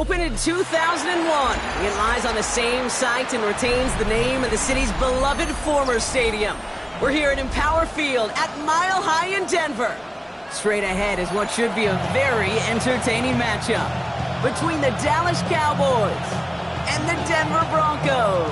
Opened in 2001, it lies on the same site and retains the name of the city's beloved former stadium. We're here at Empower Field at Mile High in Denver. Straight ahead is what should be a very entertaining matchup between the Dallas Cowboys and the Denver Broncos.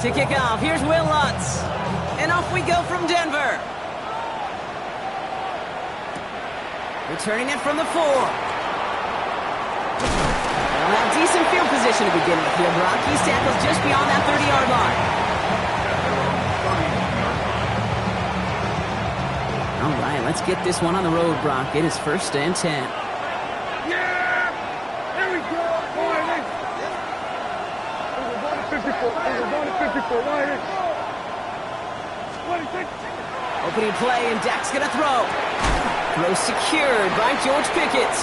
To kick off, here's Will Lutz. And off we go from Denver. Returning it from the 4. Well, decent field position to begin with here, Brock. He's tackled just beyond that 30-yard line. All right, let's get this one on the road, Brock. It is 1st and 10. Opening play, and Dak's going to throw. Throw secured by George Pickett.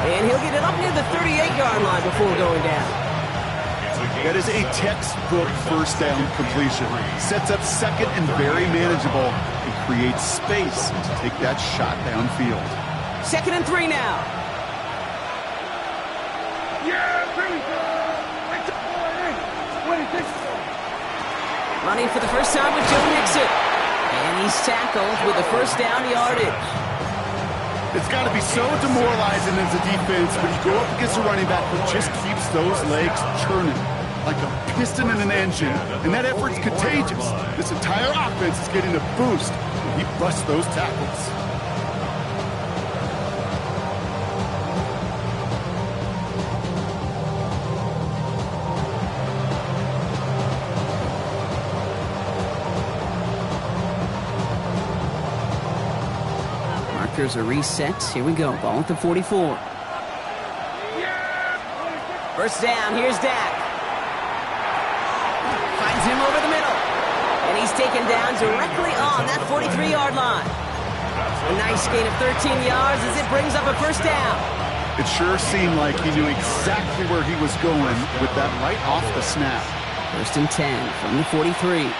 And he'll get it up near the 38-yard line before going down. That is a textbook first down completion. Sets up second and very manageable and creates space to take that shot downfield. 2nd and 3 now. Running for the first time with Joe Mixon. And he's tackled with the first down yardage. It's got to be so demoralizing as a defense when you go up against a running back who just keeps those legs churning like a piston in an engine. And that effort's contagious. This entire offense is getting a boost when he busts those tackles. Markers are reset. Here we go. Ball at the 44. First down. Here's Dak. Finds him over the middle. And he's taken down directly on that 43-yard line. A nice gain of 13 yards as it brings up a first down. It sure seemed like he knew exactly where he was going with that right off the snap. 1st and 10 from the 43.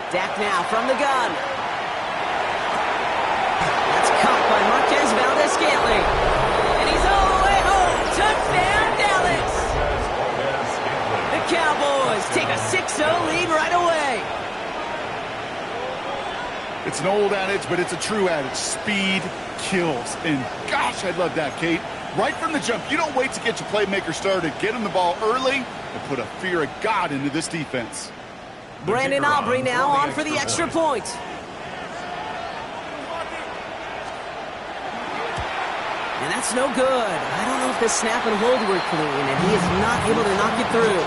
Dak now from the gun. That's caught by Marquez Valdez-Scantling. And he's all the way home. Touchdown, Dallas. The Cowboys take a 6-0 lead right away. It's an old adage, but it's a true adage. Speed kills. And gosh, I love that, Kate. Right from the jump, you don't wait to get your playmaker started. Get him the ball early and put a fear of God into this defense. Brandon Aubrey now on for the extra point. And that's no good. I don't know if the snap and hold were clean, and he is not able to knock it through.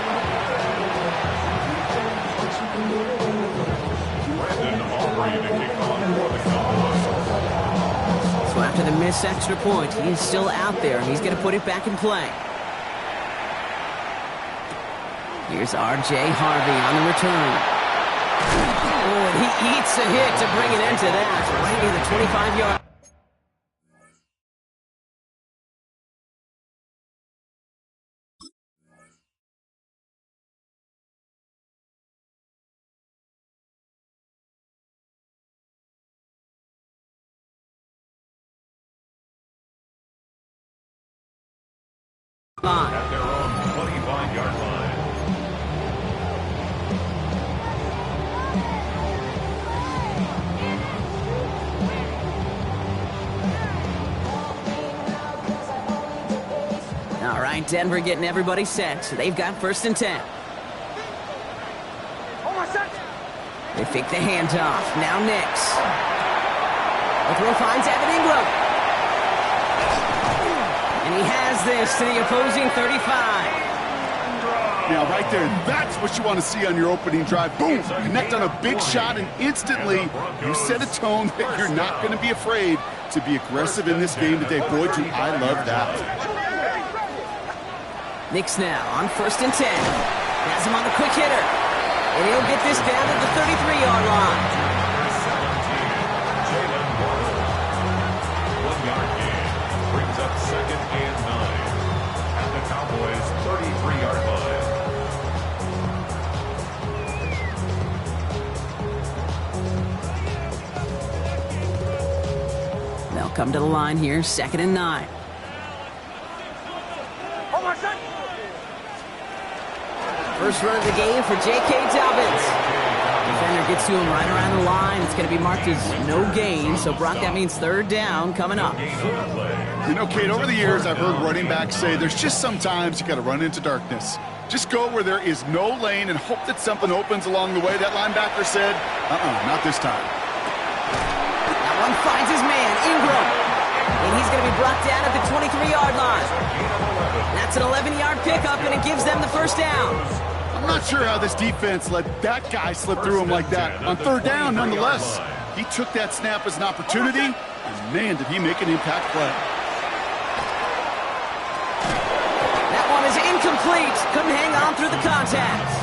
So after the missed extra point, he is still out there, and he's going to put it back in play. Here's R.J. Harvey on the return. Oh, and he eats a hit to bring an end to that. Right near the 25-yard. At their own 25-yard line. All right, Denver getting everybody set. They've got 1st and 10. They fake the handoff. Now Nix. The throw finds Evan Ingram. And he has this to the opposing 35. Now, right there, that's what you want to see on your opening drive. Boom! Connect on a big shot, and instantly you set a tone that you're not going to be afraid to be aggressive in this game today. Boy, do I love that. Nix now on 1st and 10. Has him on the quick hitter. And he'll get this down to the 33-yard line. come to the line here, 2nd and 9. First run of the game for J.K. Dobbins. Defender gets to him right around the line. It's going to be marked as no gain. So, Brock, that means 3rd down coming up. You know, Kate, over the years, I've heard running backs say there's just sometimes you got to run into darkness. Just go where there is no lane and hope that something opens along the way. That linebacker said, not this time. That one finds his man, Ingram. And he's going to be brought down at the 23-yard line. That's an 11-yard pickup, and it gives them the 1st down. I'm not sure how this defense let that guy slip through him like that. On 3rd down, nonetheless, he took that snap as an opportunity, and man, did he make an impact play. That one is incomplete. Couldn't hang on through the contact.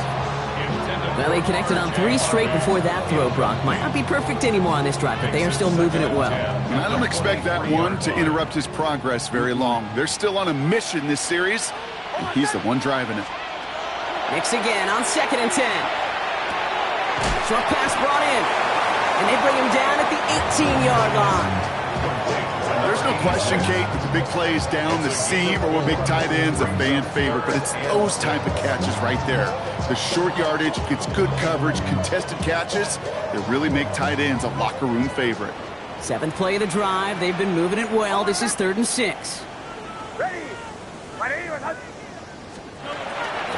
Well, they connected on 3 straight before that throw, Brock. Might not be perfect anymore on this drive, but they are still moving it well. And I don't expect that one to interrupt his progress very long. They're still on a mission this series, and he's the one driving it. Mix again on 2nd and 10. Short pass brought in, and they bring him down at the 18-yard line. There's no question, Kate, that the big plays down the seam or what make tight ends a fan favorite, but it's those type of catches right there. The short yardage, gets good coverage, contested catches that really make tight ends a locker room favorite. 7th play of the drive. They've been moving it well. This is 3rd and 6. Ready.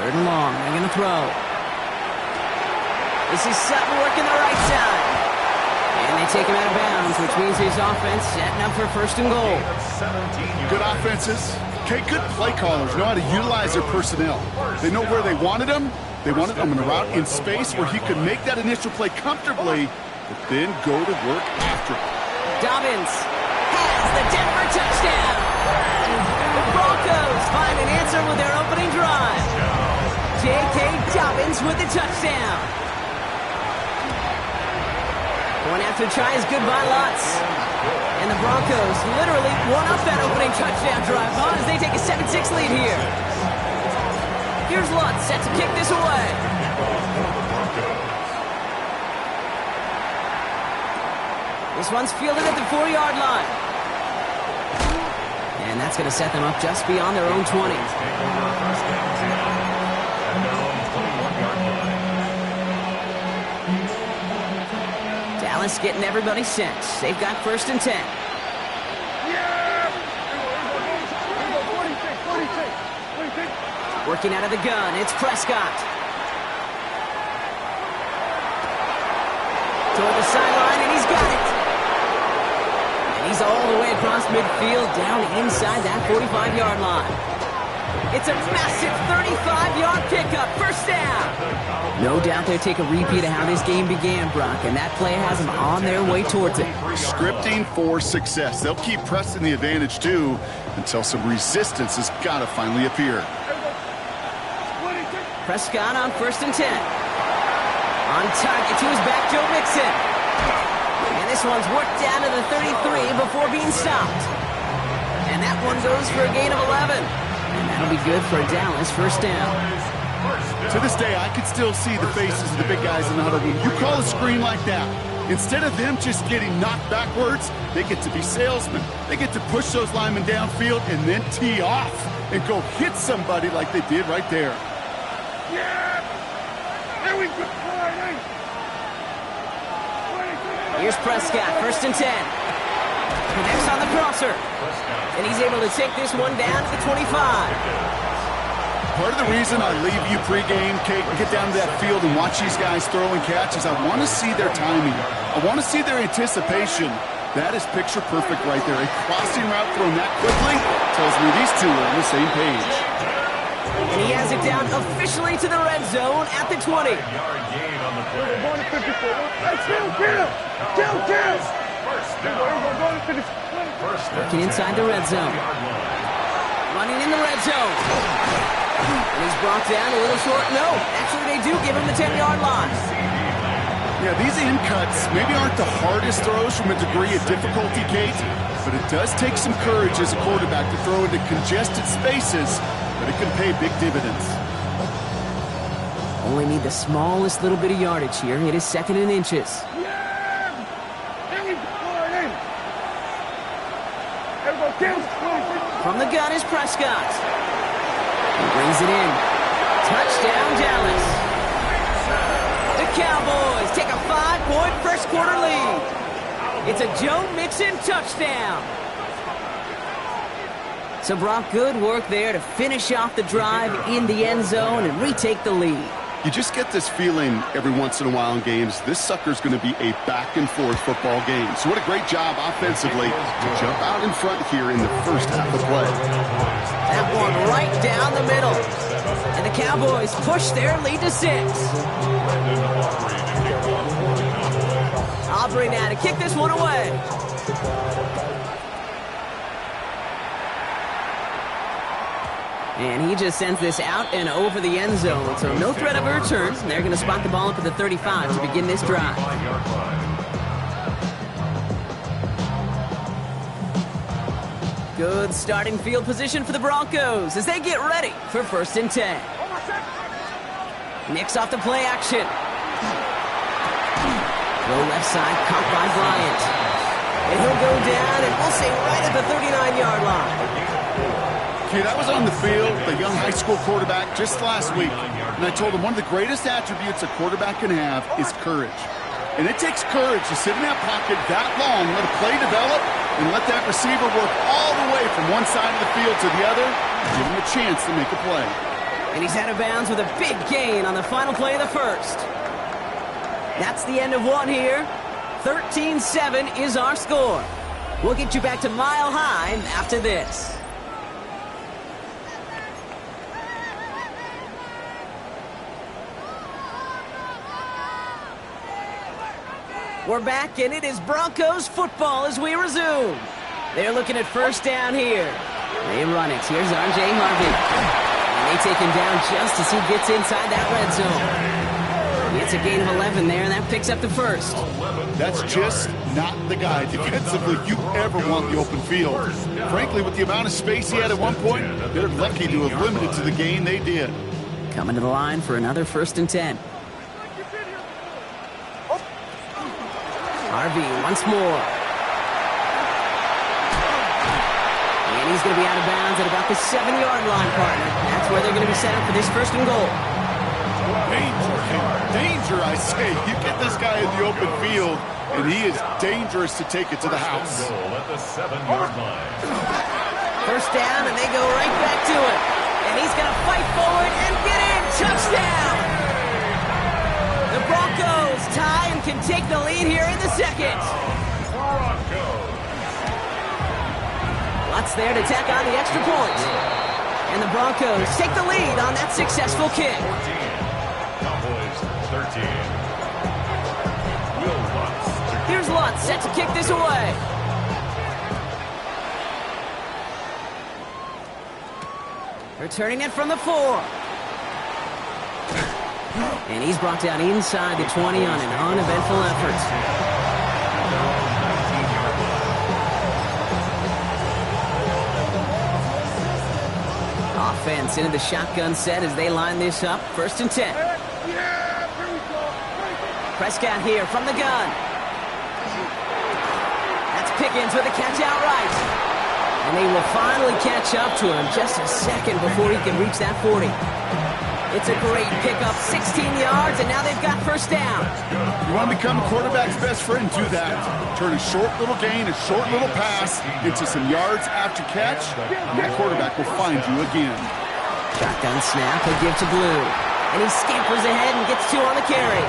3rd and long. They're going to throw. This is Sutton working the right side. And they take him out of bounds, which means his offense setting up for 1st and goal. Good offenses. Okay, good play callers know how to utilize their personnel. They know where they wanted them. They wanted them in a route in space where he could make that initial play comfortably, but then go to work after it. Dobbins has the Denver touchdown. The Broncos find an answer with their opening drive. J.K. Dobbins with the touchdown. Going after tries goodbye lots. And the Broncos literally won up that opening touchdown drive as they take a 7-6 lead here. Here's Lutz set to kick this away. This one's fielded at the 4-yard line. And that's going to set them up just beyond their own 20. Dallas getting everybody set. They've got 1st and 10. Working out of the gun, it's Prescott. Toward the sideline, and he's got it. And he's all the way across midfield, down inside that 45-yard line. It's a massive 35-yard pickup, 1st down. No doubt they'll take a repeat of how this game began, Brock, and that play has them on their way towards it. Scripting for success. They'll keep pressing the advantage, too, until some resistance has got to finally appear. Prescott on 1st and 10. On target to his back, Joe Mixon. And this one's worked down to the 33 before being stopped. And that one goes for a gain of 11. And that'll be good for a Dallas 1st down. To this day, I can still see the faces of the big guys in the huddle room. You call a screen like that, instead of them just getting knocked backwards, they get to be salesmen. They get to push those linemen downfield and then tee off and go hit somebody like they did right there. Here's Prescott, 1st and 10. Connects on the crosser. And he's able to take this one down to the 25. Part of the reason I leave you pregame, Kate, and get down to that field and watch these guys throw and catch is I want to see their timing. I want to see their anticipation. That is picture perfect right there. A crossing route thrown that quickly tells me these two are on the same page. And he has it down officially to the red zone at the 20. Working inside the red zone. Running in the red zone. And he's brought down a little short. No, actually they do give him the 10-yard line. Yeah, these in cuts maybe aren't the hardest throws from a degree of difficulty, Kate, but it does take some courage as a quarterback to throw into congested spaces, but it can pay big dividends. Only need the smallest little bit of yardage here. It is 2nd and inches. From the gun is Prescott. He brings it in. Touchdown, Dallas. The Cowboys take a 5-point first quarter lead. It's a Joe Mixon touchdown. So, Brock, good work there to finish off the drive in the end zone and retake the lead. You just get this feeling every once in a while in games, this sucker's going to be a back-and-forth football game. So what a great job offensively to jump out in front here in the first half of play. That one right down the middle. And the Cowboys push their lead to 6. Aubrey now to kick this one away. And he just sends this out and over the end zone. So no threat of a return. They're going to spot the ball up at the 35 to begin this drive. Good starting field position for the Broncos as they get ready for 1st and 10. Nicks off the play action. Throw left side, caught by Bryant. And he'll go down, and we'll say right at the 39-yard line. Kid, I was on the field with a young high school quarterback just last week, and I told him one of the greatest attributes a quarterback can have is courage. And it takes courage to sit in that pocket that long, let a play develop, and let that receiver work all the way from one side of the field to the other, give him a chance to make a play. And he's out of bounds with a big gain on the final play of the first. That's the end of one here. 13-7 is our score. We'll get you back to Mile High after this. We're back, and it is Broncos football as we resume. They're looking at 1st down here. They run it. Here's R.J. Harvey. And they take him down just as he gets inside that red zone. It's a gain of 11 there, and that picks up the 1st. That's just not the guy defensively you ever want the open field. Frankly, with the amount of space he had at one point, they're lucky to have limited to the gain they did. Coming to the line for another 1st and 10. Harvey once more. And he's going to be out of bounds at about the 7-yard line, partner. That's where they're going to be set up for this 1st and goal. Danger, I say. You get this guy in the open field, and he is dangerous to take it to the house. At the 7-yard line. 1st down, and they go right back to it. And he's going to fight forward and get in. Touchdown! The Broncos tie and can take the lead here in the 2nd. Lutz there to tack on the extra point. And the Broncos take the lead on that successful kick. 14. Cowboys 13. Will Lutz. Here's Lutz set to kick this away. Returning it from the 4. And he's brought down inside the 20 on an uneventful effort. Offense into the shotgun set as they line this up. 1st and 10. Prescott here from the gun. That's Pickens with a catch outright. And they will finally catch up to him just a second before he can reach that 40. It's a great pickup, 16 yards, and now they've got 1st down. You want to become a quarterback's best friend? Do that. Turn a short little gain, a short little pass into some yards after catch, and that quarterback will find you again. Shotgun snap, he'll give to Blue. And he scampers ahead and gets 2 on the carry.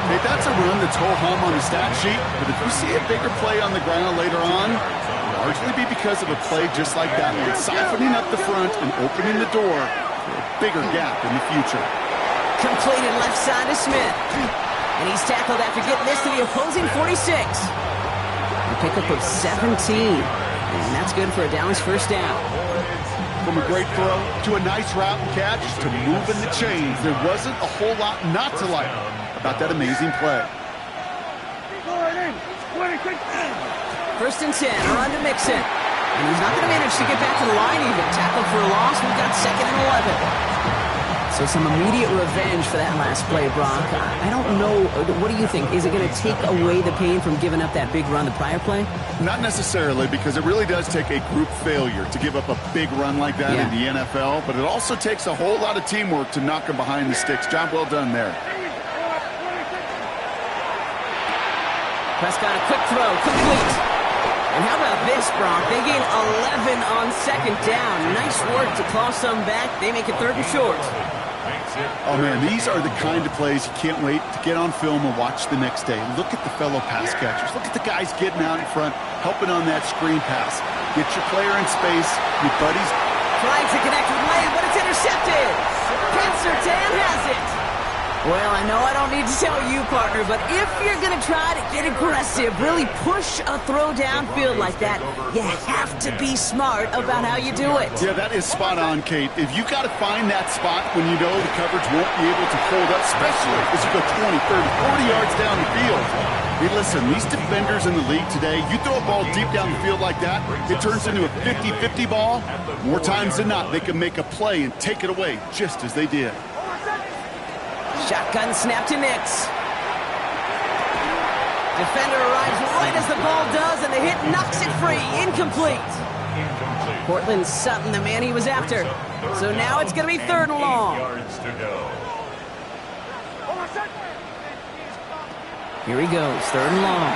Hey, that's a run that's whole hum on the stat sheet, but if you see a bigger play on the ground later on, it'll largely be because of a play just like that one, siphoning up the front and opening the door for a bigger gap in the future. Completed left side to Smith. And he's tackled after getting this to the opposing 46. A pickup of 17. And that's good for a Dallas 1st down. From a great throw to a nice route and catch to moving the chains, there wasn't a whole lot not to like about that amazing play. 1st and 10, run to Mixon. And he's not going to manage to get back to the line even. Tackled for a loss, we've got 2nd and 11. So some immediate revenge for that last play, Brock. I don't know. What do you think? Is it going to take away the pain from giving up that big run the prior play? Not necessarily, because it really does take a group failure to give up a big run like that in the NFL, but it also takes a whole lot of teamwork to knock them behind the sticks. Job well done there. Prescott, a quick throw, complete. And how about this, Brock? They gain 11 on second down. Nice work to claw some back. They make it 3rd and short. Oh, man, these are the kind of plays you can't wait to get on film and watch the next day. Look at the fellow pass catchers. Look at the guys getting out in front, helping on that screen pass. Get your player in space. Your buddies. Trying to connect with Lane, but it's intercepted. Sertan has it. Well, I know I don't need to tell you, partner, but if you're going to try to get aggressive, really push a throw downfield like that, you have to be smart about how you do it. Yeah, that is spot on, Kate. If you got to find that spot when you know the coverage won't be able to hold up, especially as you go 20, 30, 40 yards down the field. Hey, listen, these defenders in the league today, you throw a ball deep down the field like that, it turns into a 50-50 ball. More times than not, they can make a play and take it away just as they did. Shotgun snap to Nix. Defender arrives right as the ball does, and the hit knocks it free. Incomplete. Cortland Sutton, the man he was after. So now it's going to be 3rd and long. Here he goes, 3rd and long.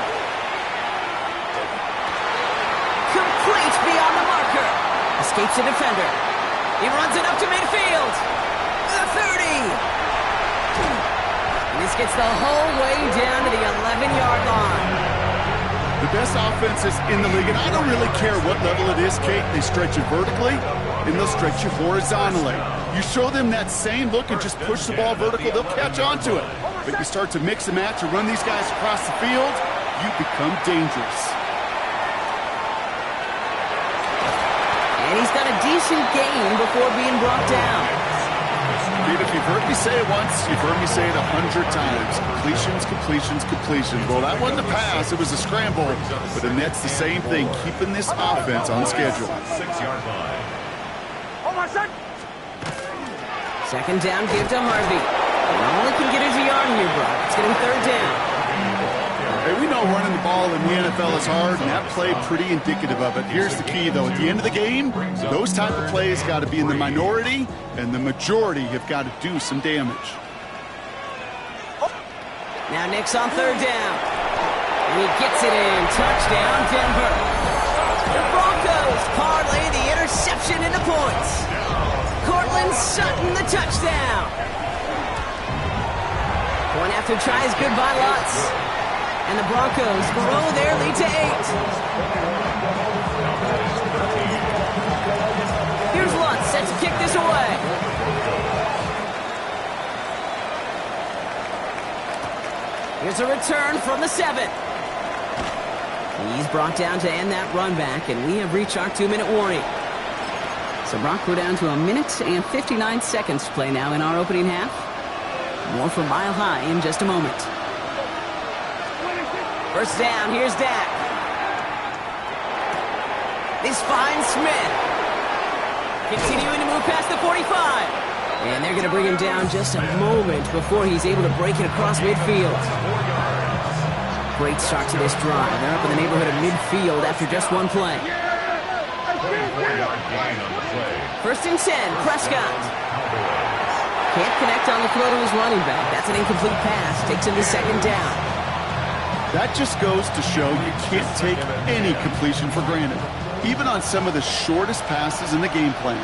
Complete beyond the marker. Escapes the defender. He runs it up to midfield. The 30. This gets the whole way down to the 11-yard line. The best offenses in the league, and I don't really care what level it is, Kate. They stretch you vertically, and they'll stretch you horizontally. You show them that same look and just push the ball vertical, they'll catch on to it. But you start to mix and match and run these guys across the field, you become dangerous. And he's got a decent gain before being brought down. Dude, if you've heard me say it once, you've heard me say it 100 times. Completions, completions, completions. Well, that wasn't a pass. It was a scramble. But the net's the same thing, keeping this offense on schedule. 6-yard line. Second down, give to Harvey. He only can get his yard here, Brock. It's going to be 3rd down. Hey, we know running the ball in the NFL is hard, and that play pretty indicative of it. Here's the key, though. At the end of the game, those type of plays got to be in the minority, and the majority have got to do some damage. Now Nix on 3rd down. And he gets it in. Touchdown, Denver. The Broncos parlay the interception into points. Cortland Sutton, the touchdown. Point after try is good by Lutz. And the Broncos grow their lead to 8. Here's Lutz set to kick this away. Here's a return from the 7. He's brought down to end that run back, and we have reached our 2-minute warning. So Brock, we're down to 1 minute and 59 seconds to play now in our opening half. More from Mile High in just a moment. First down, here's Dak. This finds Smith. Continuing to move past the 45. And they're going to bring him down just a moment before he's able to break it across midfield. Great start to this drive. They're up in the neighborhood of midfield after just one play. 4-yard gain on the play. 1st and 10, Prescott. Can't connect on the throw to his running back. That's an incomplete pass. Takes him to 2nd down. That just goes to show you can't take any completion for granted, even on some of the shortest passes in the game plan.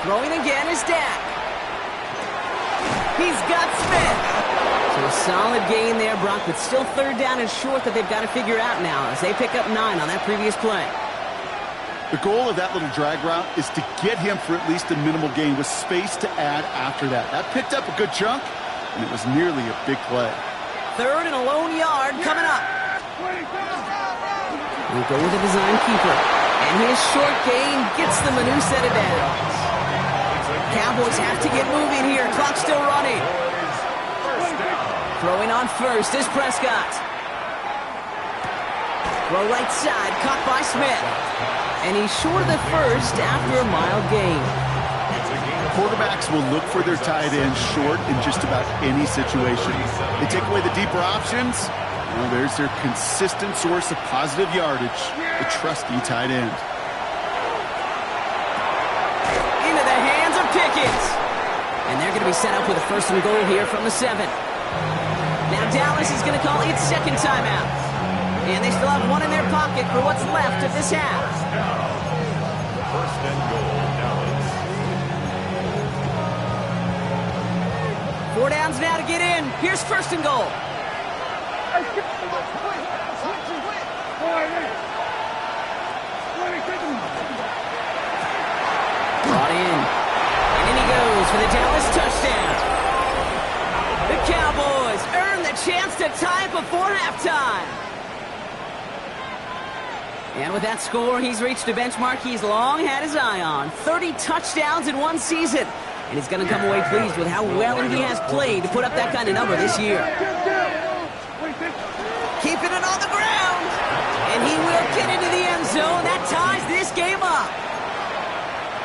Throwing again is Dak. He's got Smith. So a solid gain there, Brock, but still 3rd down and short that they've got to figure out now as they pick up 9 on that previous play. The goal of that little drag route is to get him for at least a minimal gain with space to add after that. That picked up a good chunk, and it was nearly a big play. 3rd and a lone yard coming up. We go with a design keeper. And his short gain gets them a new set of downs. Cowboys have to get moving here. Clock still running. Throwing on first is Prescott. Throw right side, caught by Smith. And he's short of the first after a mile gain. Quarterbacks will look for their tight end short in just about any situation. They take away the deeper options. Well, there's their consistent source of positive yardage, the trusty tight end. Into the hands of Pickens. And they're going to be set up with a 1st and goal here from the 7. Now Dallas is going to call its second timeout. And they still have one in their pocket for what's left of this half. 1st and goal, Dallas. 4 downs now to get in. Here's 1st and goal. Brought in. And in he goes for the Dallas touchdown. The Cowboys earn the chance to tie it before halftime. And with that score, he's reached a benchmark he's long had his eye on. 30 touchdowns in one season. And he's going to come away pleased with how well he has played to put up that kind of number this year. Keeping it on the ground. And he will get into the end zone. That ties this game up.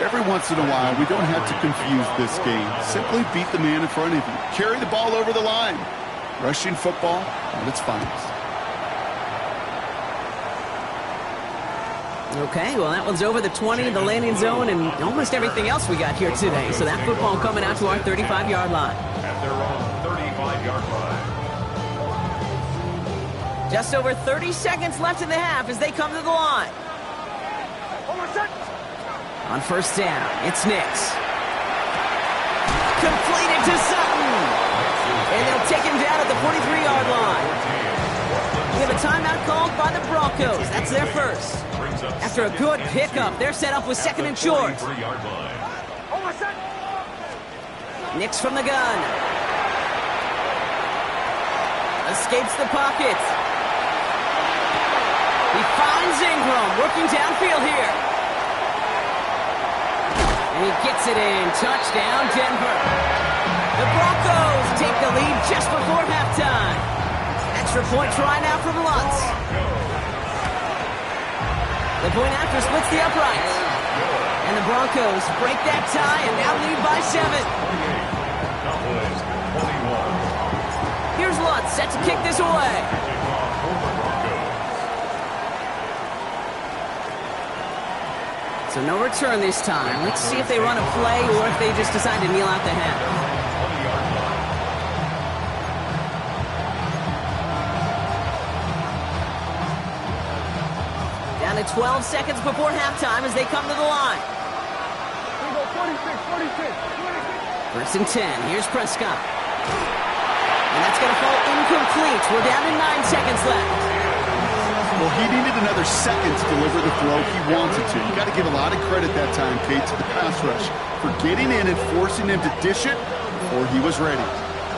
Every once in a while, we don't have to confuse this game. Simply beat the man in front of you. Carry the ball over the line. Rushing football at its finest. Okay, well, that one's over the 20, the landing zone, and almost everything else we got here today. So that football coming out to our 35-yard line. At their own 35-yard line. Just over 30 seconds left in the half as they come to the line. On 1st down, it's Nix. Completed to Sutton. And they'll take him down at the 43-yard line. We have a timeout called by the Broncos. That's their first. After a good pickup, they're set up with 2nd and short. Nix from the gun. Escapes the pocket. He finds Ingram working downfield here. And he gets it in. Touchdown, Denver. The Broncos take the lead just before halftime. Extra point try now from Lutz. The point after splits the uprights. And the Broncos break that tie and now lead by 7. Here's Lutz set to kick this away. So no return this time. Let's see if they run a play or if they just decide to kneel out the half. Down to 12 seconds before halftime as they come to the line. 1st and 10. Here's Prescott. And that's going to fall incomplete. We're down to 9 seconds left. Well, he needed another second to deliver the throw he wanted to. You got to give a lot of credit that time, Kate, to the pass rush for getting in and forcing him to dish it before he was ready.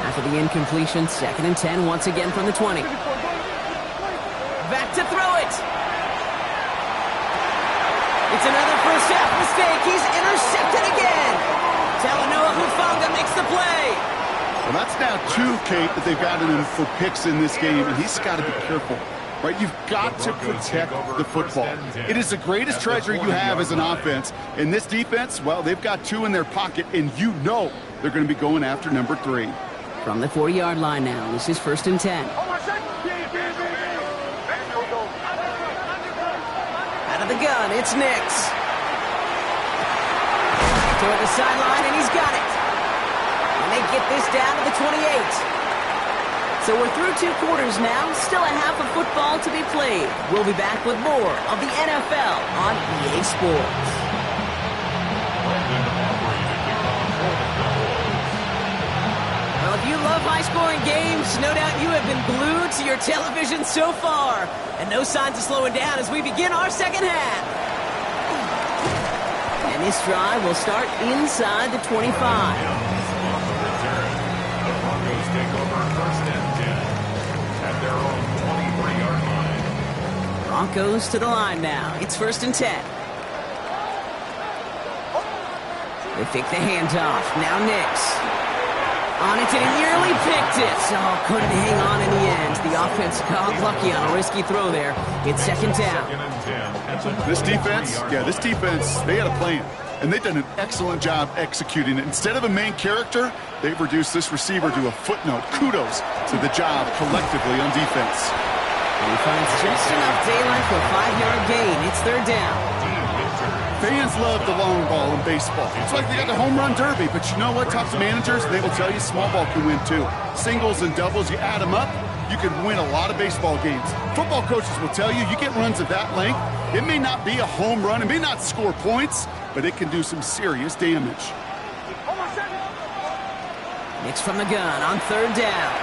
After the incompletion, 2nd and 10 once again from the 20. Back to throw it. It's another first half mistake. He's intercepted again. Talanoa Hufanga makes the play. Well, that's now 2, Kate, that they've gotten him for picks in this game, and he's got to be careful. Right? You've got to protect the football. It is the greatest treasure you have as an offense. In this defense, well, they've got 2 in their pocket, and you know they're going to be going after number 3. From the 40-yard line now, this is 1st and 10. Out of the gun, it's Nix. Toward the sideline, and he's got it. And they get this down to the 28. So we're through 2 quarters now. Still a half of football to be played. We'll be back with more of the NFL on EA Sports. Well, if you love high-scoring games, no doubt you have been glued to your television so far. And no signs of slowing down as we begin our second half. And this drive will start inside the 25. Broncos to the line now. It's 1st and 10. They fake the handoff. Now Nix. On it, and he nearly picked it. Oh, couldn't hang on in the end. The offense got lucky on a risky throw there. It's 2nd down. This defense, they had a plan. and they've done an excellent job executing it. Instead of a main character, they've reduced this receiver to a footnote. Kudos to the job collectively on defense. And he finds just enough daylight for a 5-yard gain. It's third down. Fans love the long ball in baseball. It's like they got the home run derby, but you know what? Talk to managers, they will tell you small ball can win too. Singles and doubles, you add them up, you can win a lot of baseball games. Football coaches will tell you, you get runs of that length, it may not be a home run, it may not score points, but it can do some serious damage. It's from the gun on third down.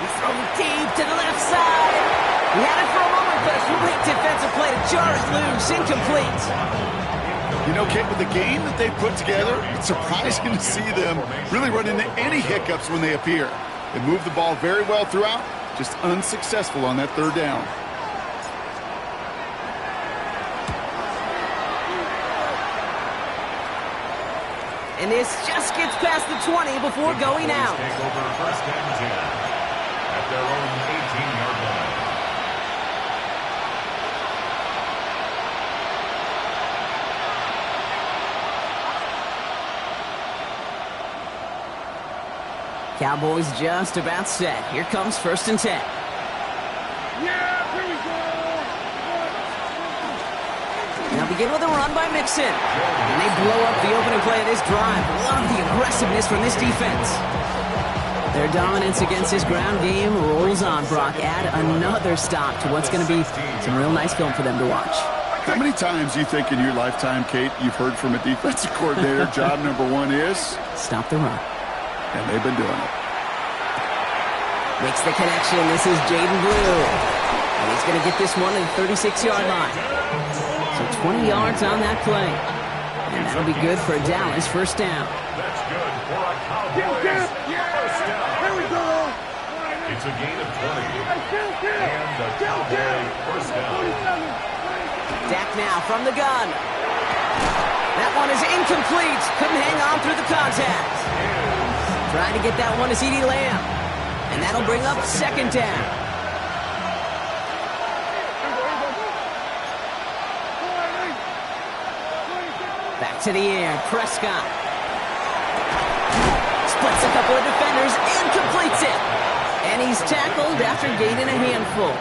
He's thrown deep to the left side. He had it for a moment, but a great defensive play to jar it loose. Incomplete. You know, Kate, with the game that they put together, it's surprising to see them really run into any hiccups when they appear. They move the ball very well throughout, just unsuccessful on that third down. And this just gets past the 20 before going out. Take over first and 10 at their own 18-yard line. Cowboys just about set. Here comes first and 10. Now begin with a run by Mixon. And they blow up the opening play of this drive. Love the aggressiveness from this defense. Their dominance against this ground game rolls on, Brock. Add another stop to what's going to be some real nice film for them to watch. How many times do you think in your lifetime, Kate, you've heard from a defensive coordinator, job number one is? Stop the run. And they've been doing it. Makes the connection. This is Jaden Blue. And he's going to get this one to the 36-yard line. So 20 yards on that play. And that'll be good for Dallas first down. That's good for a Cowboys first down. Here we go. It's a gain of 20. And the Cowboy first down. Dak now from the gun. That one is incomplete. Couldn't hang on through the contact. Trying to get that one to CeeDee Lamb. And that'll bring up second down. Back to the air. Prescott. Splits a couple of defenders and completes it. And he's tackled after gaining a handful.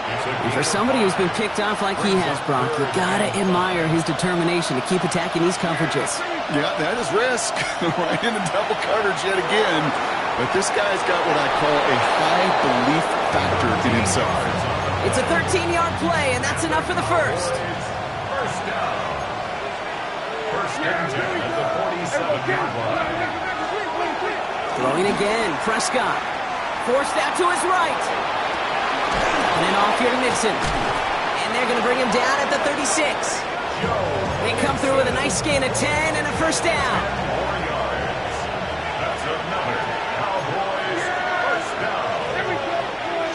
And for somebody who's been picked off like he has, Brock, you gotta admire his determination to keep attacking these coverages. Yeah, that is risk. Right in the double coverage yet again. But this guy's got what I call a high belief factor in himself. It's a 13-yard play, and that's enough for the first. First down. First and 10 at the 47-yard line. Throwing again, Prescott. Forced out to his right. And then off here to Mixon. And they're going to bring him down at the 36. They come through with a nice gain of 10 and a first down. 4 yards. That's another Cowboys first down.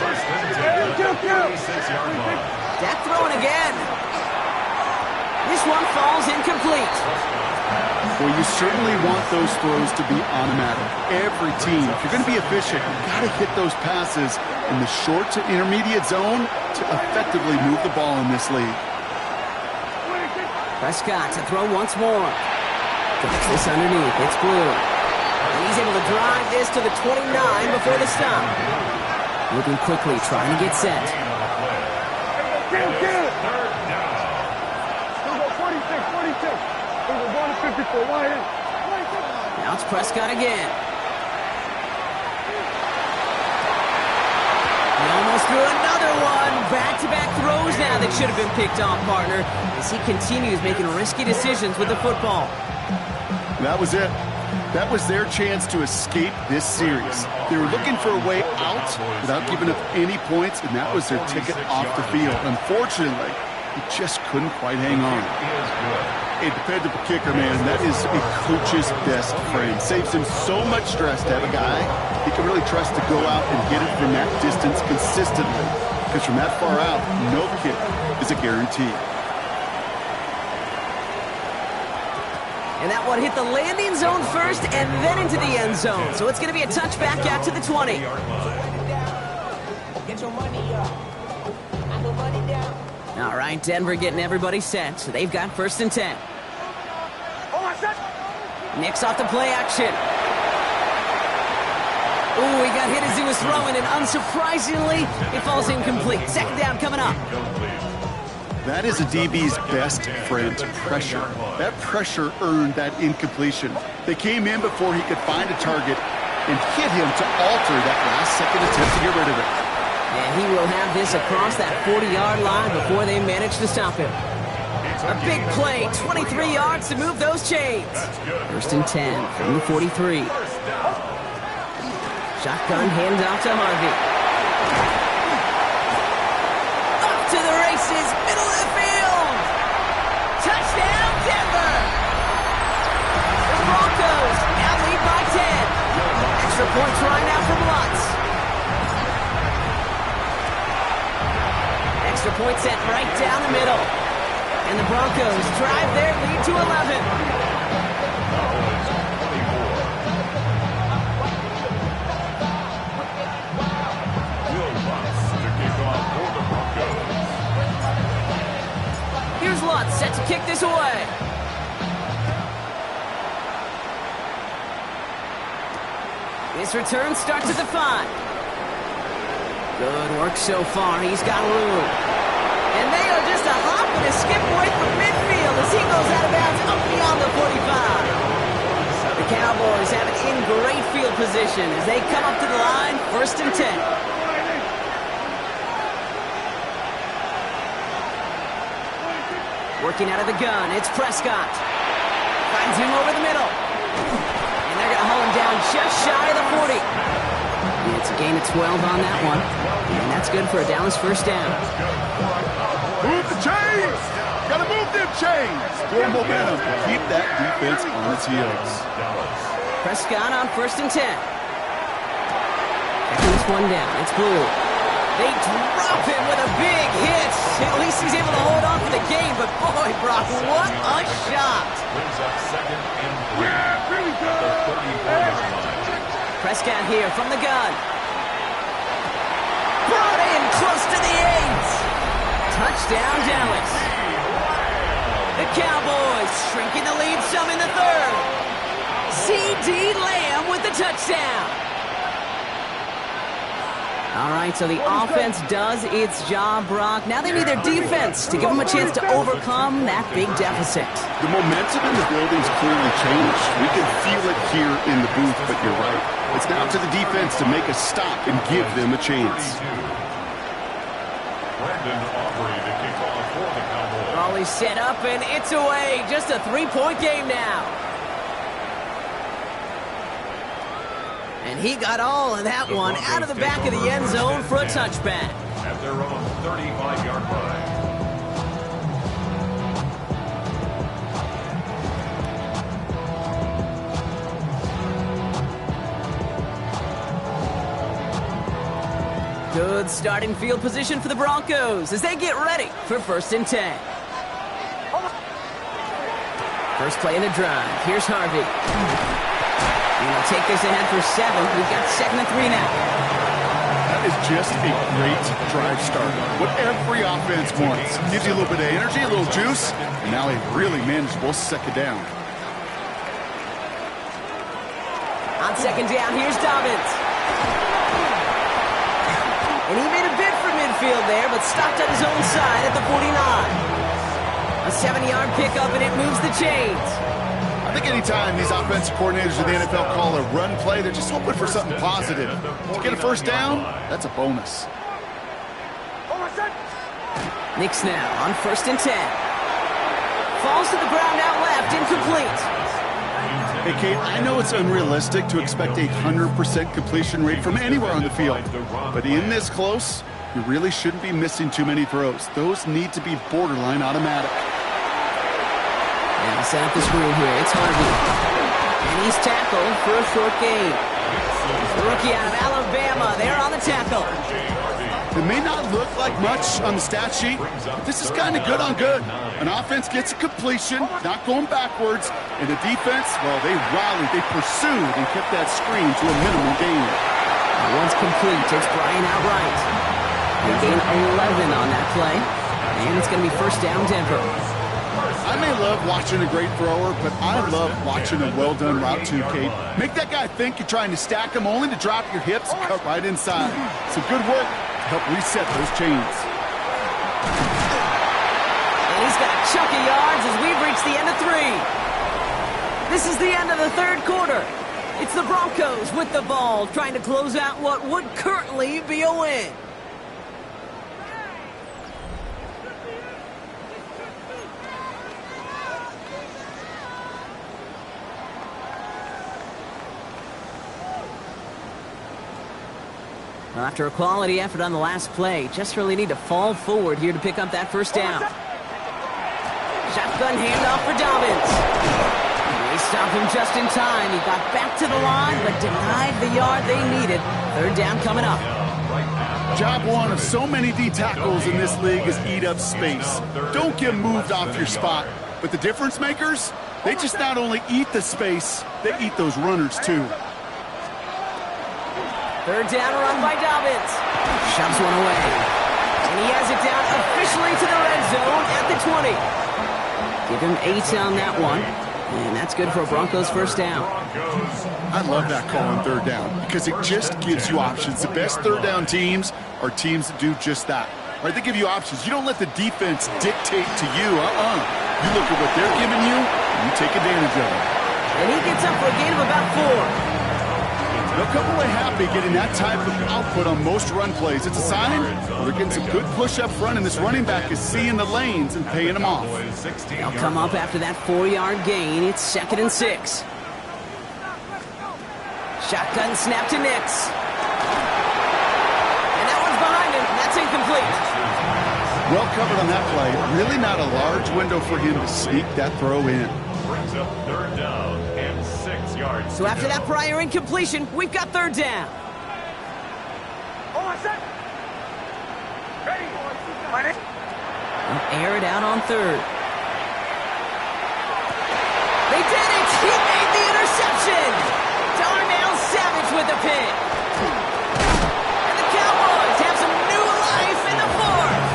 First and 10 at the 36-yard line. Dak throwing again. This one falls incomplete. Well, you certainly want those throws to be automatic. Every team, if you're going to be efficient, you've got to hit those passes in the short to intermediate zone to effectively move the ball in this league. Prescott to throw once more. Drops this underneath. It's Blue. And he's able to drive this to the 29 before the stop. Moving quickly, trying to get set. Now it's Prescott again. He almost threw another one. Back-to-back throws now that should have been picked off, partner, as he continues making risky decisions with the football. That was it. That was their chance to escape this series. They were looking for a way out without giving up any points, and that was their ticket off the field. Unfortunately, he just couldn't quite hang on. A dependable kicker, man, that is a coach's best friend. Saves him so much stress to have a guy he can really trust to go out and get it from that distance consistently. Because from that far out, no kick is a guarantee. And that one hit the landing zone first and then into the end zone. So it's going to be a touchback out to the 20. Get your money up. I put money down. All right, Denver getting everybody set. So they've got first and 10. Nick's off the play action. Ooh, he got hit as he was throwing, and unsurprisingly, it falls incomplete. Second down coming up. That is a DB's best friend, pressure. That pressure earned that incompletion. They came in before he could find a target and hit him to alter that last-second attempt to get rid of it. And he will have this across that 40-yard line before they manage to stop him. A big play, 23 yards to move those chains. First and 10 from the 43. Shotgun handoff to Harvey. Up to the races, middle of the field. Touchdown, Denver. The Broncos now lead by 10. Extra points right now from Lutz. Extra point set right down the middle. And the Broncos drive their lead to 11. Here's Lutz set to kick this away. His return starts at the 5. Good work so far. He's got room. And they are just a hop and a skip away from midfield as he goes out of bounds up beyond the 45. The Cowboys have it in great field position as they come up to the line, first and 10. Working out of the gun, it's Prescott. Finds him over the middle. And they're going to haul him down just shy of the 40. And it's a gain of 12 on that one. And that's good for a Dallas first down. Move the chains! Gotta move them chains! Build momentum. Keep that defense on its heels. Prescott on first and 10. Checking this one down. It's Blue. They drop him with a big hit. At least he's able to hold on for the game, but boy, Brock, what a shot. Brings up second and 3. The 34-yard line. Prescott here from the gun. Brought in close to the 8. Touchdown, Dallas. The Cowboys shrinking the lead some in the third. C.D. Lamb with the touchdown. All right, so the offense does its job, Brock. Now they need their defense to give them a chance to overcome that big deficit. The momentum in the building's clearly changed. We can feel it here in the booth, but you're right. It's now to the defense to make a stop and give them a chance. Brandon Aubrey to kick off for the Cowboys. All is set up, and it's away. Just a 3-point game now. And he got all of that one out of the back of the end zone for a touchback. At their own 35-yard line. Good starting field position for the Broncos as they get ready for first and 10. First play in the drive. Here's Harvey. And he'll take this ahead for 7. We've got second and 3 now. That is just a great drive start. What every offense wants. Gives you a little bit of energy, a little juice, and now a really manageable second down. On second down, here's Dobbins. And he made a bid for midfield there, but stopped on his own side at the 49. A 70-yard pickup, and it moves the chains. I think anytime these offensive coordinators in the NFL call a run play, they're just hoping for something positive. To get a first down, that's a bonus. Knicks now on first and 10. Falls to the ground out left, incomplete. Hey, Kate, I know it's unrealistic to expect a 100% completion rate from anywhere on the field. But in this close, you really shouldn't be missing too many throws. Those need to be borderline automatic. And set up the screen here. It's Harvey. And he's tackled for a short gain. The rookie out of Alabama there on the tackle. It may not look like much on the stat sheet, but this is kind of good on good. An offense gets a completion, not going backwards, and the defense, well, they rallied, they pursued, and kept that screen to a minimal gain. Once complete, it's Bryant outright. They gain 11 on that play, and it's going to be first down Denver. I may love watching a great thrower, but I love watching a well-done route too, Kate. Make that guy think you're trying to stack him only to drop your hips and cut right inside. Some good work to help reset those chains. And he's got a chunk of yards as we've reached the end of 3. This is the end of the third quarter. It's the Broncos with the ball, trying to close out what would currently be a win. Well, after a quality effort on the last play, just really need to fall forward here to pick up that first down. Shotgun handoff for Dobbins. They stopped him just in time. He got back to the line, but denied the yard they needed. Third down coming up. Job one of so many D tackles in this league is eat up space. Don't get moved off your spot. But the difference makers, they just not only eat the space, they eat those runners too. Third down run by Dobbins. Shoves one away. And he has it down officially to the red zone at the 20. Give him 8 on that one. And that's good for a Broncos first down. I love that call on third down because it just gives you options. The best third down teams are teams that do just that. Right? They give you options. You don't let the defense dictate to you. You look at what they're giving you, and you take advantage of it. And he gets up for a gain of about 4. They'll come away happy getting that type of output on most run plays. It's a sign they're getting some good push up front, and this running back is seeing the lanes and paying them off. They'll come up after that 4-yard gain. It's 2nd and 6. Shotgun snap to Nix. And that one's behind him. That's incomplete. Well covered on that play. Really not a large window for him to sneak that throw in. Brings up third down and 6 yards. So after that prior incompletion, we've got third down. They'll air it out on third. They did it! He made the interception! Darnell Savage with the pick. And the Cowboys have some new life in the fourth.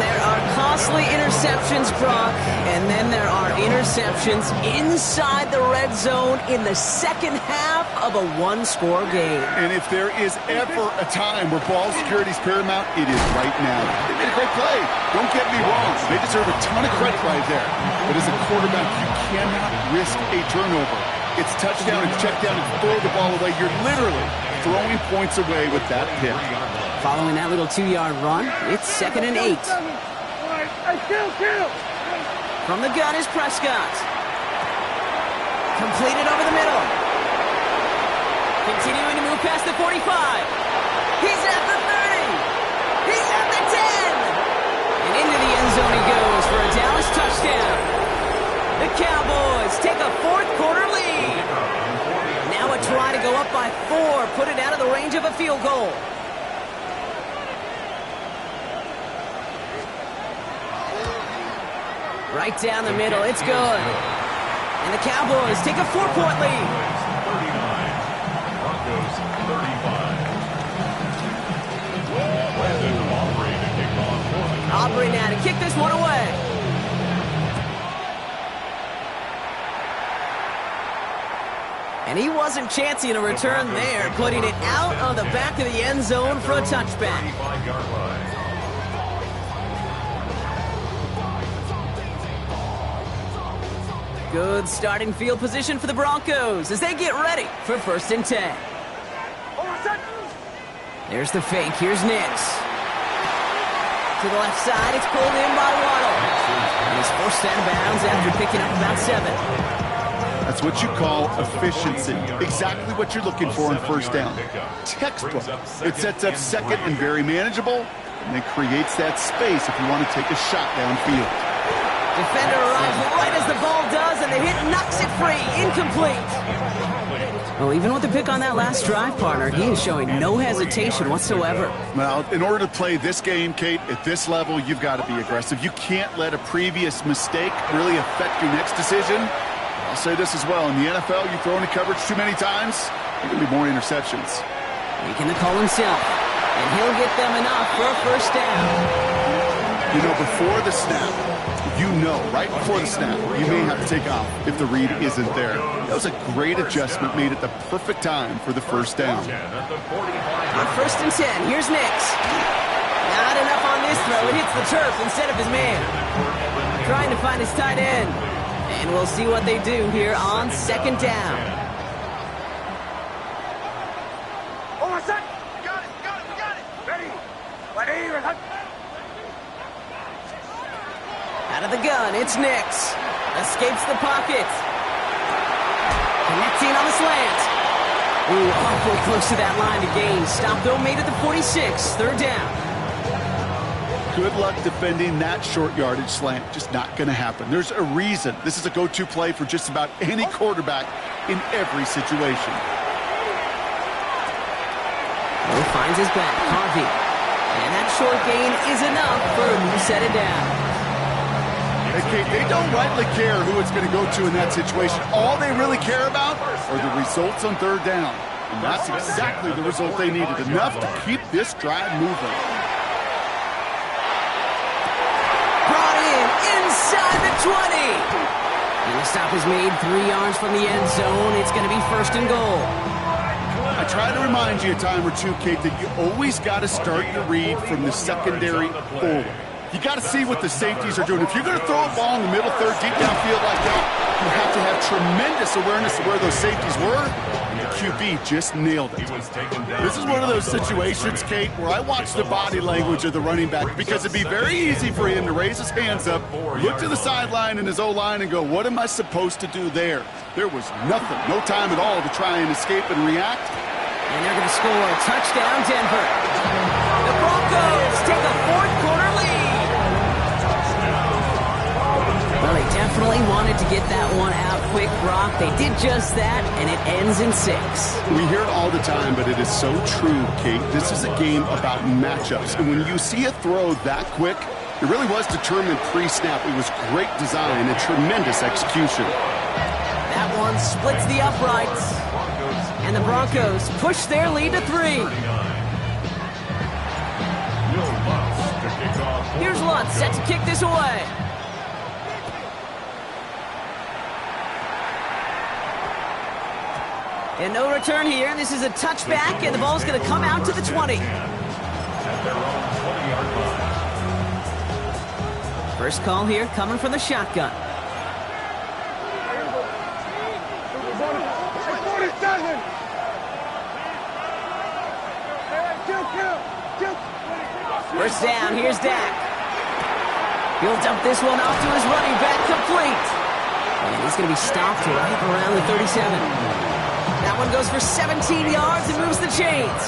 There are costly interceptions, Brock, and then there are interceptions inside the red zone in the second half of a one-score game. And if there is ever a time where ball security is paramount, it is right now. They made a great play. Don't get me wrong. They deserve a ton of credit right there. But as a quarterback, you cannot risk a turnover. It's touchdown and check down and throw the ball away. You're literally throwing points away with that pick. Following that little 2-yard run, it's 2nd and 8. From the gun is Prescott. Completed over the middle. Continuing to move past the 45. He's at the 30. He's at the 10. And into the end zone he goes for a Dallas touchdown. The Cowboys take a fourth-quarter lead. Now a try to go up by 4, put it out of the range of a field goal. Right down the middle, it's good. And the Cowboys take a 4-point lead. 39, Broncos 35. Brandon Aubrey to kick off for the Cowboys. Aubrey now to kick this one away. And he wasn't chancing a return there, putting it out on the back of the end zone for a touchback. 35-yard line. Good starting field position for the Broncos as they get ready for 1st and 10. There's the fake. Here's Nix. To the left side, it's pulled in by Waddle. And he's forced out of bounds after picking up about 7. That's what you call efficiency. Exactly what you're looking for on first down. Textbook. It sets up second and very manageable, and then creates that space if you want to take a shot downfield. Defender arrives right as the ball does, and the hit knocks it free. Incomplete. Well, even with the pick on that last drive, partner, he is showing no hesitation whatsoever. Well, in order to play this game, Kate, at this level, you've got to be aggressive. You can't let a previous mistake really affect your next decision. I'll say this as well. In the NFL, you throw into coverage too many times, there can be more interceptions. Making the call himself, and he'll get them enough for a first down. You know, before the snap, right before the snap, you may have to take off if the read isn't there. That was a great adjustment made at the perfect time for the first down. On 1st and 10, here's Nix. Not enough on this throw. It hits the turf instead of his man. Trying to find his tight end. And we'll see what they do here on 2nd down. Out of the gun, it's Nix. Escapes the pocket. Connecting on the slant. Ooh, awfully close to that line to gain. Stop though, made it to 46. 3rd down. Good luck defending that short yardage slant. Just not going to happen. There's a reason this is a go-to play for just about any quarterback in every situation. He finds his back, Harvey. And that short gain is enough for him to set it down. Okay, they don't rightly care who it's going to go to in that situation. All they really care about are the results on 3rd down. And that's exactly the result they needed. Enough to keep this drive moving. Brought in inside the 20. And the stop is made 3 yards from the end zone. It's going to be 1st and goal. I try to remind you a time or two, Kate, that you always got to start your read from the secondary forward. You got to see what the safeties are doing. If you're going to throw a ball in the middle third, deep downfield like that, you have to have tremendous awareness of where those safeties were. And the QB just nailed it. This is one of those situations, Kate, where I watch the body language of the running back, because it'd be very easy for him to raise his hands up, look to the sideline in his O-line and go, what am I supposed to do there? There was nothing, no time at all to try and escape and react. And they're going to score a touchdown, Denver. The Broncos take a 4th quarter lead. Well, they definitely wanted to get that one out quick, Brock. They did just that, and it ends in 6. We hear it all the time, but it is so true, Kate. This is a game about matchups. And when you see a throw that quick, it really was determined pre-snap. It was great design and tremendous execution. That one splits the uprights. And the Broncos push their lead to 3. Here's Lutz set to kick this away. And no return here. This is a touchback, and the ball's going to come out to the 20. First call here coming from the shotgun. First down, here's Dak. He'll dump this one off to his running back, complete. And he's going to be stopped right around the 37. That one goes for 17 yards and moves the chains.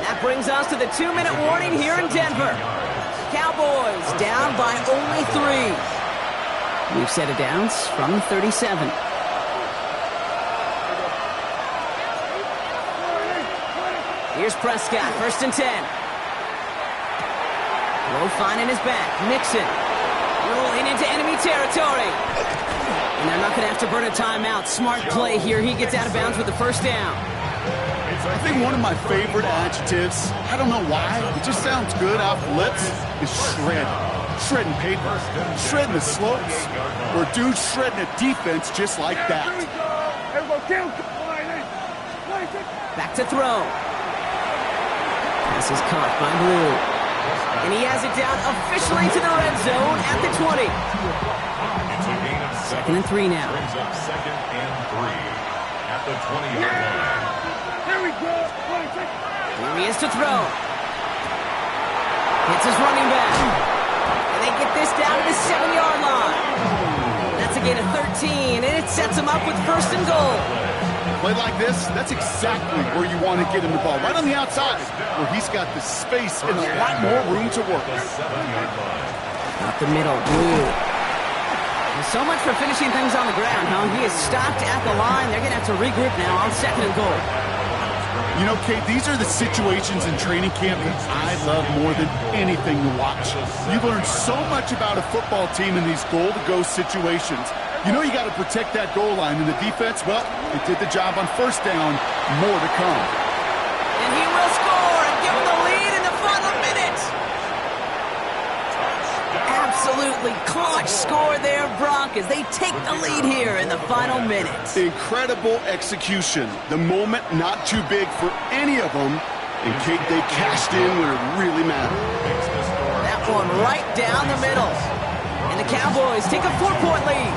That brings us to the 2-minute warning here in Denver. Cowboys down by only 3. We've set it down from the 37. Here's Prescott, 1st and 10. Low finding his back. Mixon rolling into enemy territory. And they're not going to have to burn a timeout. Smart play here. He gets out of bounds with the 1st down. I think one of my favorite adjectives, I don't know why, it just sounds good off the lips, is shred. Shredding paper, shredding the slopes, or dude shredding a defense just like that. Back to throw. Pass is caught by Blue. And he has it down officially to the red zone at the 20. 2nd and 3 now. Brings up 2nd and 3 at the 20-yard line. Here we go. Here he is to throw. Hits his running back. And they get this down to the 7-yard line. That's a gain of 13, and it sets him up with 1st and goal. Play like this, that's exactly where you want to get him the ball. Right on the outside, where he's got the space and a lot more room to work. Up the middle, Blue. So much for finishing things on the ground, huh? He is stopped at the line. They're going to have to regroup now on 2nd and goal. You know, Kate, these are the situations in training camp that I love more than anything to watch. You learn so much about a football team in these goal-to-go situations. You know you got to protect that goal line. And the defense, well, they did the job on 1st down. More to come. And he will score and give him the lead absolutely clutch score there, Brock, as they take the lead here in the final minutes. Incredible execution. The moment not too big for any of them. And Kate, they cashed in when it really mattered. That one right down the middle. And the Cowboys take a 4-point lead.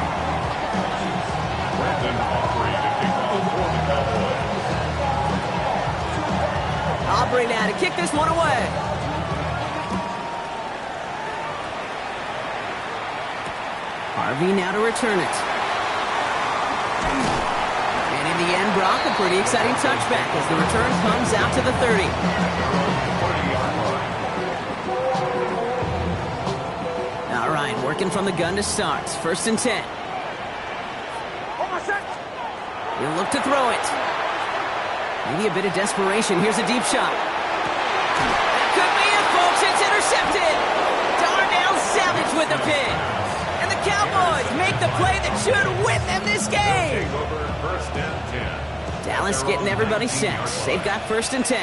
Aubrey now to kick this one away. Harvey now to return it. And in the end, Brock, a pretty exciting touchback as the return comes out to the 30. All right, working from the gun to start. 1st and 10. He'll look to throw it. Maybe a bit of desperation. Here's a deep shot. That could be it, folks. It's intercepted. Darnell Savage with the pick. And the Cowboys make the play that should win them this game. Dallas getting everybody set. They've got 1st and 10.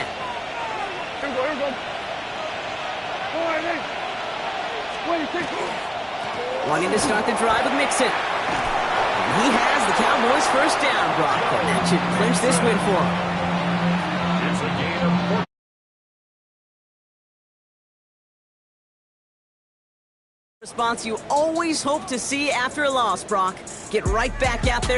Wanting to start the drive with Mixon. And he has the Cowboys' 1st down, Brock. And that should clinch this win for him. It's a gain of Response you always hope to see after a loss, Brock. Get right back out there.